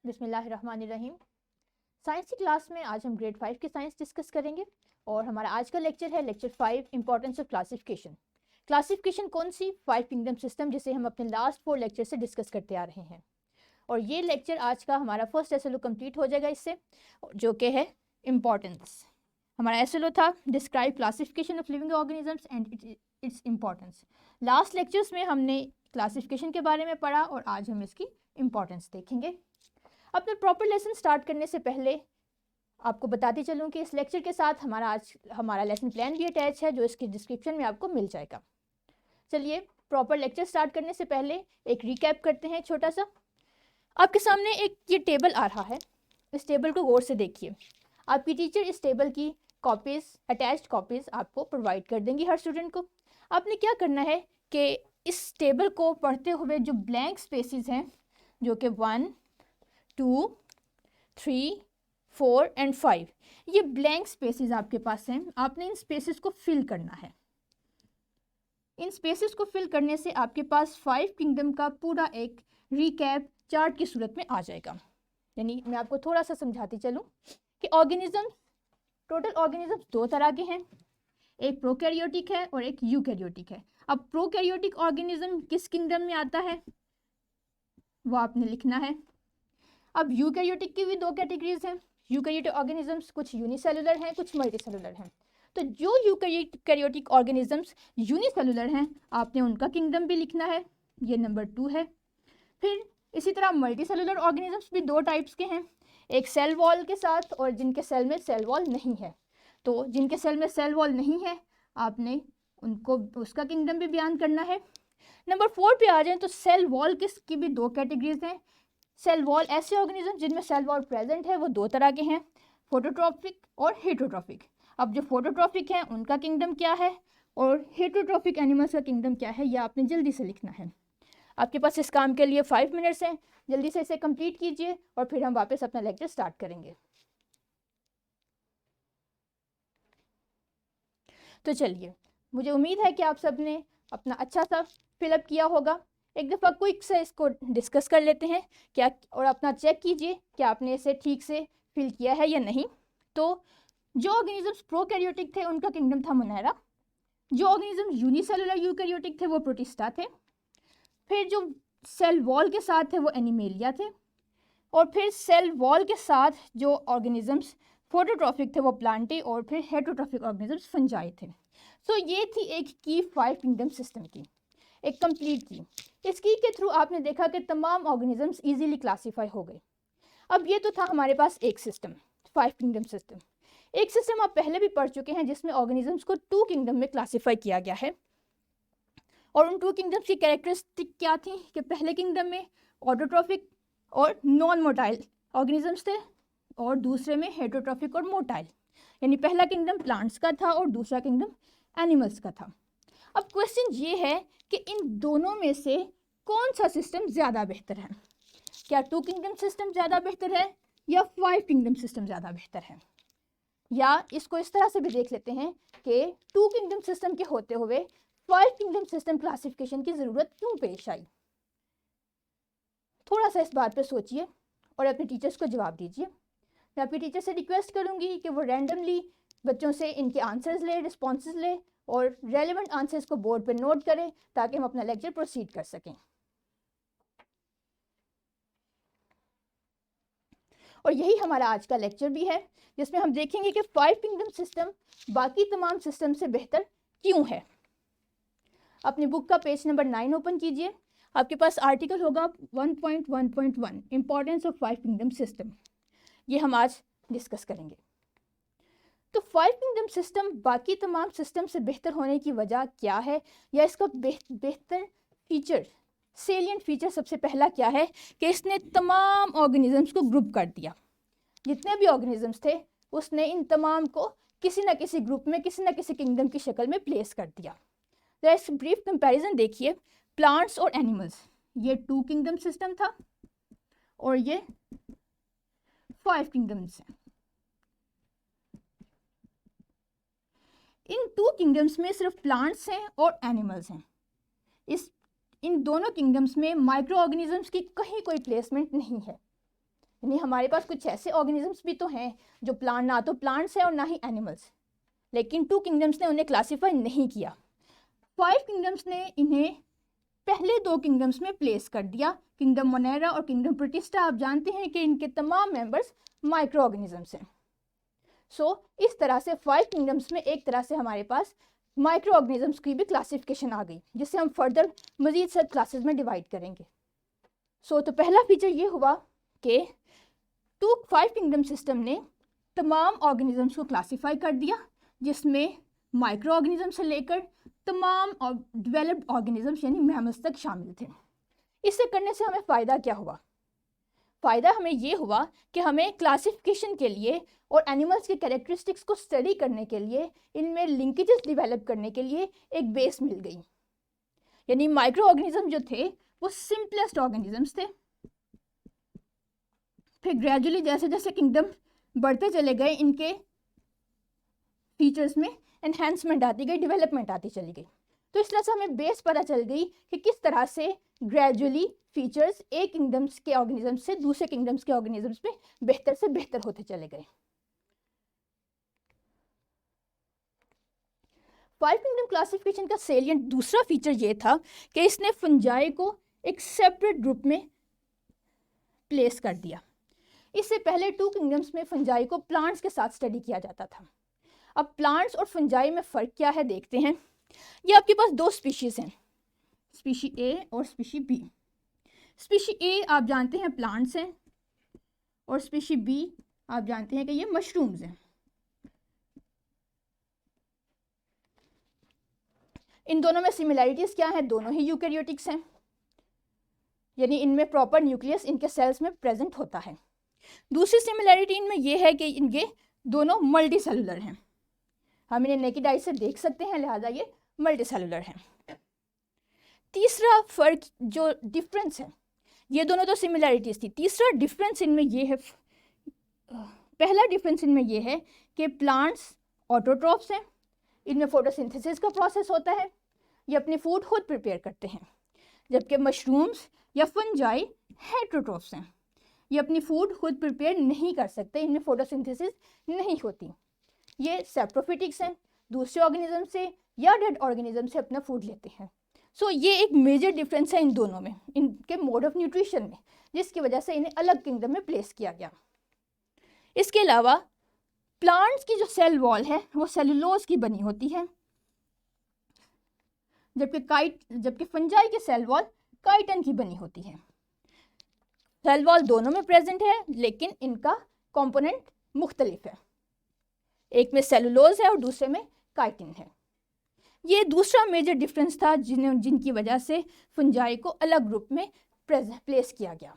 बिस्मिल्लाहिर्रहमानिर्रहीम। साइंस की क्लास में आज हम ग्रेड 5 की साइंस डिस्कस करेंगे और हमारा आज का लेक्चर है lecture 5 importance of classification. Classification कौन सी? 5 किंगडम सिस्टम, जिसे हम अपने लास्ट 4 लेक्चर से डिस्कस करते आ रहे हैं। और ये लेक्चर आज का हमारा फर्स्ट एसएलओ कंप्लीट हो जाएगा इससे, जो कि है इंपॉर्टेंस। हमारा एसएलओ था describe classification of living organisms and its importance. Last lectures में हमने क्लासिफिकेशन के बारे में पढ़ा और आज हम इसकी इंपॉर्टेंस देखेंगे। अपना प्रॉपर लेसन स्टार्ट करने से पहले आपको बताती चलूँ कि इस लेक्चर के साथ हमारा लेसन प्लान भी अटैच है, जो इसकी डिस्क्रिप्शन में आपको मिल जाएगा। चलिए प्रॉपर लेक्चर स्टार्ट करने से पहले एक रिकैप करते हैं छोटा सा। आपके सामने एक ये टेबल आ रहा है, इस टेबल को गौर से देखिए। आपकी टीचर इस टेबल की कॉपीज़, अटैच्ड कॉपीज़ आपको प्रोवाइड कर देंगी हर स्टूडेंट को। आपने क्या करना है कि इस टेबल को पढ़ते हुए जो ब्लैंक स्पेसेस हैं, जो कि 1, 2, 3, 4 एंड 5, ये ब्लैंक स्पेसेस आपके पास हैं। आपने इन स्पेसेस को फिल करना है। इन स्पेसेस को फिल करने से आपके पास 5 किंगडम का पूरा एक रिकैप चार्ट की सूरत में आ जाएगा। यानी मैं आपको थोड़ा सा समझाती चलूँ कि टोटल ऑर्गेनिज्म 2 तरह के हैं, एक प्रोकैरियोटिक है और एक यूकैरियोटिक है। अब प्रोकैरियोटिक ऑर्गेनिज्म किस किंगडम में आता है वो आपने लिखना है। अब यूकैरियोटिक की भी 2 कैटेगरीज हैं। यूकैरियोटिक ऑर्गेनिजम्स कुछ यूनिसेलुलर हैं, कुछ मल्टीसेलुलर हैं। तो जो यूकैरियोटिक ऑर्गेनिजम्स यूनिसेलुलर हैं, आपने उनका किंगडम भी लिखना है, ये नंबर 2 है। फिर इसी तरह मल्टीसेलुलर ऑर्गेनिजम्स भी 2 टाइप्स के हैं, एक सेल वॉल के साथ और जिनके सेल में सेल वॉल नहीं है। तो जिनके सेल में सेल वॉल नहीं है, आपने उनको उसका किंगडम भी बयान करना है। नंबर 4 पे आ जाएं तो सेल वॉल की भी 2 कैटेगरीज हैं। सेल वॉल ऐसे ऑर्गेनिज्म जिनमें सेल वॉल प्रेजेंट है, वो 2 तरह के हैं, फोटोट्रॉपिक और हेटरोट्रॉपिक। अब जो फोटोट्रॉपिक हैं उनका किंगडम क्या है और हेटरोट्रॉपिक एनिमल्स का किंगडम क्या है, यह आपने जल्दी से लिखना है। आपके पास इस काम के लिए 5 मिनट्स हैं, जल्दी से इसे कंप्लीट कीजिए और फिर हम वापस अपना लेक्चर स्टार्ट करेंगे। तो चलिए, मुझे उम्मीद है कि आप सब ने अपना अच्छा सा फिलअप किया होगा। एक दफ़ा क्विक से इसको डिस्कस कर लेते हैं क्या, और अपना चेक कीजिए कि आपने इसे ठीक से फिल किया है या नहीं। तो जो ऑर्गेनिजम्स प्रोकैरियोटिक थे उनका किंगडम था मोनेरा। जो ऑर्गेनिज्म यूनिसेलुलर यूकैरियोटिक थे वो प्रोटिस्टा थे। फिर जो सेल वॉल के साथ थे वो एनिमेलिया थे। और फिर सेल वॉल के साथ जो ऑर्गेनिजम्स फोटोट्रॉफिक थे वो प्लांटी, और फिर हेटरोट्रॉफिक ऑर्गेनिजम्स फंजाई थे। सो ये थी एक की 5 किंगडम सिस्टम की, एक कंप्लीट की। इस की के थ्रू आपने देखा कि तमाम ऑर्गेनिजम्स इजीली क्लासीफाई हो गए। अब ये तो था हमारे पास एक सिस्टम, 5 किंगडम सिस्टम। एक सिस्टम आप पहले भी पढ़ चुके हैं जिसमें ऑर्गेनिजम्स को 2 किंगडम में क्लासीफाई किया गया है। और उन 2 किंगडम्स की कैरेक्टरिस्टिक क्या थी कि पहले किंगडम में ऑटोट्रॉफिक और नॉन मोटाइल ऑर्गेनिजम्स थे और दूसरे में हेटरोट्रॉफिक और मोटाइल। यानी पहला किंगडम प्लांट्स का था और दूसरा किंगडम एनिमल्स का था। अब क्वेश्चन ये है कि इन दोनों में से कौन सा सिस्टम ज़्यादा बेहतर है? क्या 2 किंगडम सिस्टम ज़्यादा बेहतर है या 5 किंगडम सिस्टम ज़्यादा बेहतर है? या इसको इस तरह से भी देख लेते हैं कि 2 किंगडम सिस्टम के होते हुए 5 किंगडम सिस्टम क्लासिफिकेशन की ज़रूरत क्यों पेश आई? थोड़ा सा इस बात पे सोचिए और अपने टीचर्स को जवाब दीजिए। मैं अपनी टीचर से रिक्वेस्ट करूँगी कि वो रैंडमली बच्चों से इनके आंसर्स ले, रिस्पॉन्सेज ले और रेलिवेंट आंसर्स को बोर्ड पर नोट करें ताकि हम अपना लेक्चर प्रोसीड कर सकें। और यही हमारा आज का लेक्चर भी है, जिसमें हम देखेंगे कि 5 किंगडम सिस्टम बाकी तमाम सिस्टम से बेहतर क्यों है। अपनी बुक का पेज नंबर 9 ओपन कीजिए। आपके पास आर्टिकल होगा 1.1.1 इंपॉर्टेंस ऑफ 5 किंगडम सिस्टम। ये हम आज डिस्कस करेंगे। तो 5 किंगडम सिस्टम बाकी तमाम सिस्टम से बेहतर होने की वजह क्या है, या इसका बेहतर फीचर, सेलिएंट फीचर सबसे पहला क्या है कि इसने तमाम ऑर्गेनिजम्स को ग्रुप कर दिया। जितने भी ऑर्गेनिजम्स थे उसने इन तमाम को किसी न किसी ग्रुप में, किसी न किसी किंगडम की शक्ल में प्लेस कर दिया। तो इस ब्रीफ कंपैरिजन देखिए, प्लांट्स और एनिमल्स, ये 2 किंगडम सिस्टम था और ये 5 किंगडम्स हैं। इन 2 किंगडम्स में सिर्फ प्लांट्स हैं और एनिमल्स हैं। इन दोनों किंगडम्स में माइक्रो ऑर्गेनिजम्स की कहीं कोई प्लेसमेंट नहीं है। यानी हमारे पास कुछ ऐसे ऑर्गेनिजम्स भी तो हैं जो प्लांट, ना तो प्लांट्स हैं और ना ही एनिमल्स, लेकिन 2 किंगडम्स ने उन्हें क्लासीफाई नहीं किया। 5 किंगडम्स ने इन्हें पहले 2 किंगडम्स में प्लेस कर दिया, किंगडम मोनेरा और किंगडम प्रोटिस्टा। आप जानते हैं कि इनके तमाम मेंबर्स माइक्रो ऑर्गेनिजम्स हैं। सो इस तरह से 5 किंगडम्स में एक तरह से हमारे पास माइक्रो ऑर्गेनिजम्स की भी क्लासिफिकेशन आ गई, जिससे हम फर्दर मजीद सब क्लासेस में डिवाइड करेंगे। तो पहला फीचर ये हुआ कि 5 किंगडम सिस्टम ने तमाम ऑर्गेनिजम्स को क्लासीफाई कर दिया, जिसमें माइक्रो ऑर्गेनिज्म से लेकर तमाम डेवलप्ड ऑर्गेनिजम्स यानी मैमल्स तक शामिल थे। इसे करने से हमें फ़ायदा क्या हुआ? फ़ायदा हमें ये हुआ कि हमें क्लासिफिकेशन के लिए और एनिमल्स के कैरेक्टरिस्टिक्स को स्टडी करने के लिए, इनमें लिंकेजेस डेवलप करने के लिए एक बेस मिल गई। यानी माइक्रो ऑर्गेनिज्म जो थे वो सिंपलेस्ट ऑर्गेनिजम्स थे। फिर ग्रेजुअली जैसे जैसे किंगडम बढ़ते चले गए, इनके फीचर्स में एनहेंसमेंट आती गई, डेवलपमेंट आती चली गई। तो इस तरह से हमें बेस पता चल गई कि किस तरह से ग्रेजुअली फीचर्स एक किंगडम्स के ऑर्गेनिजम्स से दूसरे किंगडम्स के ऑर्गेनिजम्स में बेहतर से बेहतर होते चले गए। 5 किंगडम क्लासिफिकेशन का सेलिएंट दूसरा फीचर ये था कि इसने फंजाई को एक सेपरेट ग्रुप में प्लेस कर दिया। इससे पहले 2 किंगडम्स में फंजाई को प्लांट्स के साथ स्टडी किया जाता था। अब प्लांट्स और फंजाई में फ़र्क क्या है देखते हैं। ये आपके पास 2 स्पीशीज़ हैं, स्पीशी ए और स्पीशी बी। स्पीशी ए आप जानते हैं प्लांट्स हैं, और स्पीशी बी आप जानते हैं कि ये मशरूम्स हैं। इन दोनों में सिमिलैरिटीज़ क्या हैं? दोनों ही यूकैरियोटिक्स हैं, यानी इनमें प्रॉपर न्यूक्लियस इनके सेल्स में प्रेजेंट होता है। दूसरी सिमिलैरिटी इनमें यह है कि इनके दोनों मल्टी सेलुलर हैं। हम इन्हें नेकेड आई से देख सकते हैं, लिहाजा ये मल्टी सेलुलर हैं। तीसरा फ़र्क जो डिफरेंस है, ये दोनों तो सिमिलैरिटीज़ थी, तीसरा डिफरेंस इनमें ये है, पहला डिफरेंस इनमें ये है कि प्लांट्स ऑटोट्रॉफ्स हैं, इनमें फोटोसिंथेसिस का प्रोसेस होता है, ये अपनी फूड खुद प्रिपेयर करते हैं, जबकि मशरूम्स या फंजाई हेटरोट्रॉफ्स हैं, ये अपनी फूड खुद प्रिपेयर नहीं कर सकते, इनमें फोटोसिंथेसिस नहीं होती। ये सेप्रोफिटिक्स हैं, दूसरे ऑर्गेनिज्म से या डेड ऑर्गेनिज्म से अपना फूड लेते हैं। ये एक मेजर डिफरेंस है इन दोनों में, इनके मोड ऑफ न्यूट्रिशन में, जिसकी वजह से इन्हें अलग किंगडम में प्लेस किया गया। इसके अलावा प्लांट्स की जो सेल वॉल है वो सेलुलोज की बनी होती है, जबकि फंजाई की सेल वॉल काइटन की बनी होती है। सेल वॉल दोनों में प्रेजेंट है, लेकिन इनका कंपोनेंट मुख्तलिफ है, एक में सेलुलोज है और दूसरे में काइटिन है। ये दूसरा मेजर डिफरेंस था जिनकी वजह से फंजाई को अलग ग्रुप में प्लेस किया गया।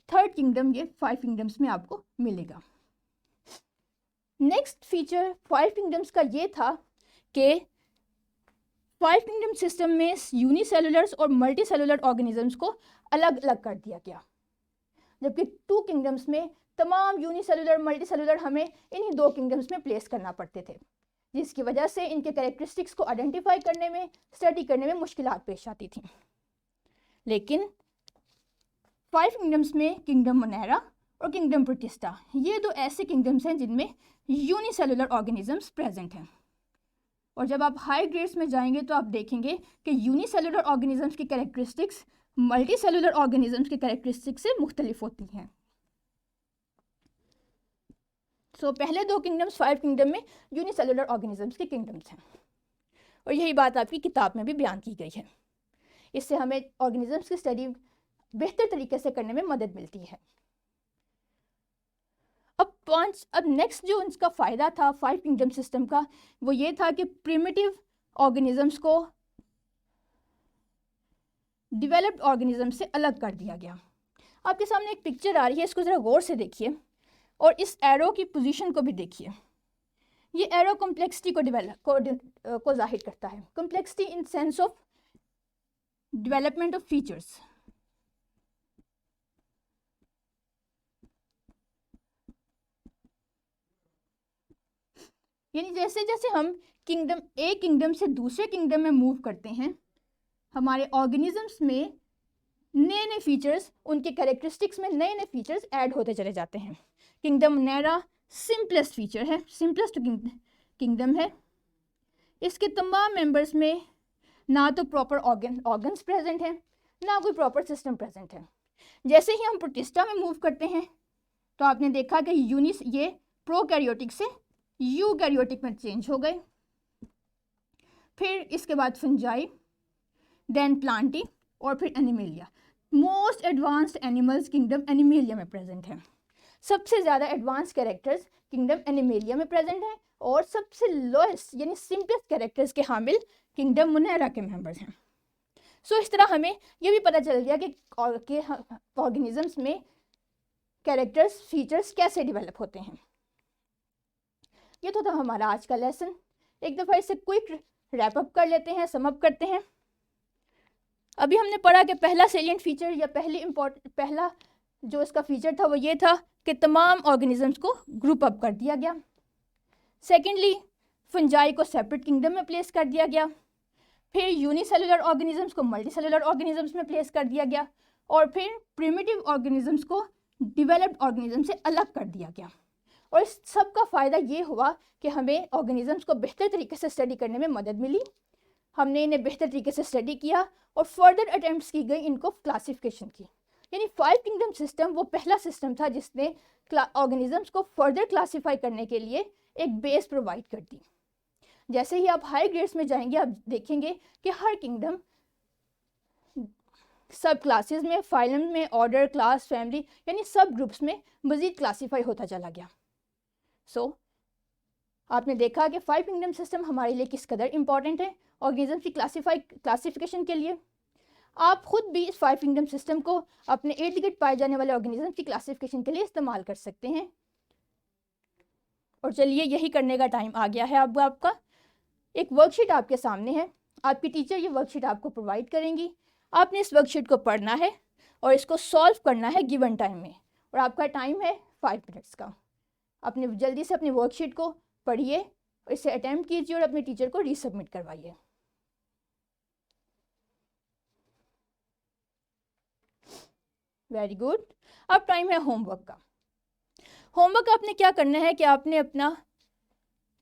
थर्ड किंगडम ये 5 किंगडम्स में आपको मिलेगा। नेक्स्ट फीचर 5 किंगडम्स का ये था कि 5 किंगडम सिस्टम में यूनिसेलुलर्स और मल्टी सेलुलर ऑर्गेनिजम्स को अलग अलग कर दिया गया, जबकि 2 किंगडम्स में तमाम यूनिसेलुलर मल्टी सेलुलर हमें इन्हीं 2 किंगडम्स में प्लेस करना पड़ते थे, जिसकी वजह से इनके कैरेक्टरिस्टिक्स को आइडेंटिफाई करने में, स्टडी करने में मुश्किलात पेश आती थी। लेकिन 5 किंगडम्स में किंगडम मोनेरा और किंगडम प्रोटिस्टा, ये 2 ऐसे किंगडम्स हैं जिनमें यूनिसेलुलर ऑर्गेनिजम्स प्रेजेंट हैं। और जब आप हाई ग्रेड्स में जाएंगे तो आप देखेंगे कि यूनिसेलुलर ऑर्गेनिजम्स की कैरेक्टरिस्टिक्स मल्टी सेलुलर ऑर्गेनिजम्स के कैरेक्टरिस्टिक्स से मुख्तलिफ होती हैं। पहले 2 किंगडम्स 5 किंगडम में यूनिसेलुलर ऑर्गेनिजम्स के किंगडम्स हैं, और यही बात आपकी किताब में भी बयान की गई है। इससे हमें ऑर्गेनिजम्स की स्टडी बेहतर तरीके से करने में मदद मिलती है। अब नेक्स्ट जो इसका फ़ायदा था 5 किंगडम सिस्टम का, वो ये था कि प्रिमिटिव ऑर्गेनिजम्स को डेवलप्ड ऑर्गेनिज्म से अलग कर दिया गया। आपके सामने एक पिक्चर आ रही है, इसको ज़रा गौर से देखिए और इस एरो की पोजीशन को भी देखिए। ये एरो कॉम्प्लेक्सिटी को जाहिर करता है, complexity in sense of development of features. यानी जैसे जैसे हम किंगडम से दूसरे किंगडम में मूव करते हैं, हमारे ऑर्गेनिजम्स में नए नए फीचर्स, उनके कैरेक्टरिस्टिक्स में नए नए फीचर्स ऐड होते चले जाते हैं। किंगडम मोनेरा सिंपलेस्ट फीचर है, सिंपलेस्ट किंगडम है। इसके तमाम मेंबर्स में ना तो प्रॉपर ऑर्गन्स प्रेजेंट हैं, ना कोई प्रॉपर सिस्टम प्रेजेंट है। जैसे ही हम प्रोटिस्टा में मूव करते हैं तो आपने देखा कि ये प्रोकैरियोटिक से यूकैरियोटिक में चेंज हो गए। फिर इसके बाद फंजाई, देन प्लांटी और फिर animalia. Most advanced animals kingdom animalia में प्रेजेंट है। सबसे ज़्यादा एडवांस कैरेक्टर्स किंगडम एनिमेलिया में प्रेजेंट हैं और सबसे लोएस्ट यानी सिंपलेस्ट कैरेक्टर्स के हामिल किंगडम मोनेरा के मेंबर्स हैं। सो इस तरह हमें यह भी पता चल गया कि ऑर्गेनिजम्स में कैरेक्टर्स फीचर्स कैसे डेवलप होते हैं। ये तो था हमारा आज का लेसन। एक दफ़ा इसे क्विक रैप अप कर लेते हैं, सम अप करते हैं। अभी हमने पढ़ा कि पहला सेलिएंट फीचर या पहला जो इसका फीचर था वो ये था कि तमाम ऑर्गेनिजम्स को ग्रुप अप कर दिया गया। सेकेंडली, फंजाई को सेपरेट किंगडम में प्लेस कर दिया गया। फिर यूनिसेलुलर ऑर्गेनिजम्स को मल्टीसेलुलर ऑर्गेनिजम्स में प्लेस कर दिया गया। और फिर प्रिमिटिव ऑर्गेनिजम्स को डेवलप्ड ऑर्गेनिज्म से अलग कर दिया गया। और इस सब का फ़ायदा ये हुआ कि हमें ऑर्गेनिजम्स को बेहतर तरीके से स्टडी करने में मदद मिली। हमने इन्हें बेहतर तरीके से स्टडी किया और फर्दर अटैम्प्ट्स की गई इनको क्लासिफिकेशन की। यानी 5 किंगडम सिस्टम वो पहला सिस्टम था जिसने ऑर्गेनिजम्स को फर्दर क्लासीफाई करने के लिए एक बेस प्रोवाइड कर दी। जैसे ही आप हाई ग्रेड्स में जाएंगे आप देखेंगे कि हर किंगडम सब क्लासेस में, फाइलम में, ऑर्डर, क्लास, फैमिली यानी सब ग्रुप्स में मज़ीद क्लासीफाई होता चला गया। सो आपने देखा कि 5 किंगडम सिस्टम हमारे लिए किस कदर इंपॉर्टेंट है ऑर्गेनिज्म की क्लासिफिकेशन के लिए। आप खुद भी इस 5 किंगडम सिस्टम को अपने इर्द गिर्द पाए जाने वाले ऑर्गेनिज्म की क्लासिफिकेशन के लिए इस्तेमाल कर सकते हैं। और चलिए यही करने का टाइम आ गया है। अब आपका एक वर्कशीट आपके सामने है, आपकी टीचर ये वर्कशीट आपको प्रोवाइड करेंगी। आपने इस वर्कशीट को पढ़ना है और इसको सॉल्व करना है गिवन टाइम में, और आपका टाइम है 5 मिनट्स का। अपने जल्दी से अपनी वर्कशीट को पढ़िए और इसे अटेम्प्ट कीजिए और अपने टीचर को रीसबमिट करवाइए। Very good. अब टाइम है होमवर्क का। होमवर्क आपने क्या करना है कि आपने अपना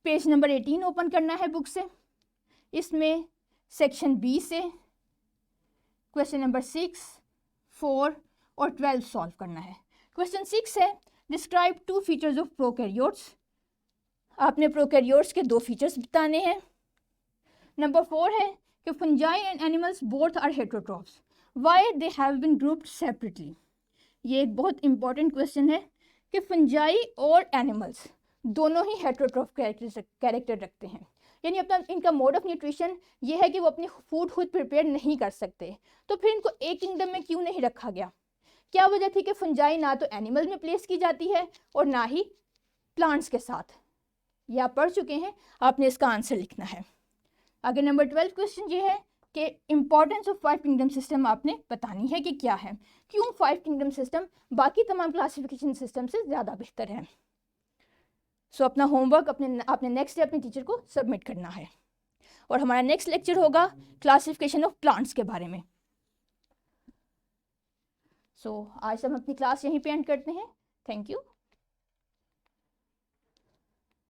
पेज नंबर 18 ओपन करना है बुक से। इसमें सेक्शन बी से क्वेश्चन नंबर 6, 4 और 12 सॉल्व करना है। क्वेश्चन 6 है डिस्क्राइब 2 फीचर्स ऑफ प्रोकैरियोट्स। आपने प्रोकैरियोट्स के 2 फीचर्स बताने हैं। नंबर 4 है कि fungi and animals both are heterotrophs, why they have been grouped separately. ये एक बहुत इंपॉर्टेंट क्वेश्चन है कि फंजाई और एनिमल्स दोनों ही हेटेरोट्रॉफ कैरेक्टर रखते हैं, यानी अपना इनका मोड ऑफ न्यूट्रिशन ये है कि वो अपनी फूड खुद प्रिपेयर नहीं कर सकते। तो फिर इनको एक किंगडम में क्यों नहीं रखा गया? क्या वजह थी कि फंजाई ना तो एनिमल में प्लेस की जाती है और ना ही प्लांट्स के साथ? ये आप पढ़ चुके हैं, आपने इसका आंसर लिखना है। आगे नंबर 12 क्वेश्चन ये है कि इंपॉर्टेंस ऑफ 5 किंगडम सिस्टम आपने बतानी है कि क्या है, क्यों 5 किंगडम सिस्टम बाकी तमाम क्लासिफिकेशन सिस्टम से ज़्यादा बेहतर है। सो अपना होमवर्क आपने नेक्स्ट डे अपने टीचर को सबमिट करना है। और हमारा नेक्स्ट लेक्चर होगा क्लासिफिकेशन ऑफ प्लांट्स के बारे में। सो आज हम अपनी क्लास यहीं पे एंड करते हैं। Thank you.